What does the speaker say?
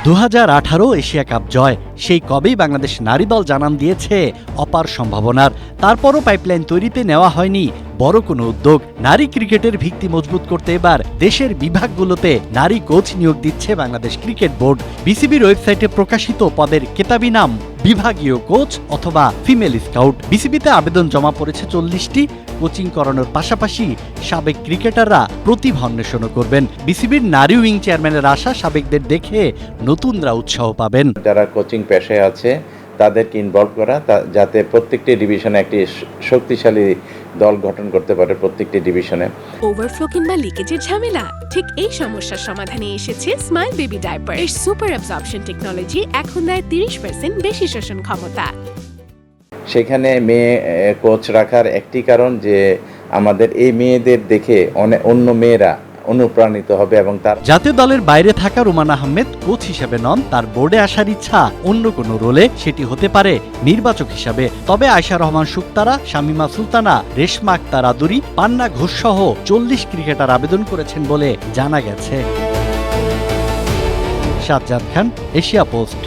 2018 Asia cup জয়, সেই কবেই বাংলাদেশ নারী দল জানান দিয়েছে অপার সম্ভাবনার। তারপরও পাইপলাইন তৈরিতে নেওয়া হয়নি বড় কোনো উদ্যোগ। নারী ক্রিকেটের ভিত্তি মজবুত করতে এবার দেশের বিভাগগুলোতে নারী কোচ নিয়োগ দিচ্ছে বাংলাদেশ ক্রিকেট বোর্ড। বিসিবির ওয়েবসাইটে প্রকাশিত পদের কেতাবি নাম বিভাগীয় কোচ অথবা ফিমেল স্কাউট। বিসিবিতে আবেদন জমা পড়েছে 40টি। কোচিং করানোর পাশাপাশি সাবেক ক্রিকেটাররা প্রতিভা অন্বেষণও করবেন। বিসিবির নারী উইং চেয়ারম্যানের আশা, সাবেকদের দেখে নতুনরা উৎসাহ পাবেন। যারা কোচিং পেশায় আছে তাদেরকে ইনভলভ করা, যাতে প্রত্যেকটি ডিভিশনে একটি শক্তিশালী দল গঠন করতে পারে। প্রত্যেকটি ডিভিশনে ওভারফ্লো কিংবা লিকেজের ঝামেলা, ঠিক এই সমস্যার সমাধানে এসেছে স্মাইল বেবি ডায়াপার। এর সুপার অ্যাবজর্পশন টেকনোলজি এখন দেয় 30% বেশি শোষণ ক্ষমতা। সেখানে মেয়ে কোচ রাখার একটি কারণ যে আমাদের এই মেয়েদের দেখে অন্য মেয়েরা অনুপ্রাণিত হবে এবং তার জাতীয় দলের বাইরে থাকা রুমান আহমেদ কোচ হিসেবে নন, তার বোর্ডে আসার ইচ্ছা অন্য কোনো রোলে, সেটি হতে পারে নির্বাচক হিসাবে। তবে আয়শা রহমান শুকতারা, শামিমা সুলতানা, রেশমা আক্তার আদুরি, পান্না ঘোষ সহ 40 ক্রিকেটার আবেদন করেছেন বলে জানা গেছে। সাজ্জাদ খান, এশিয়া পোস্ট।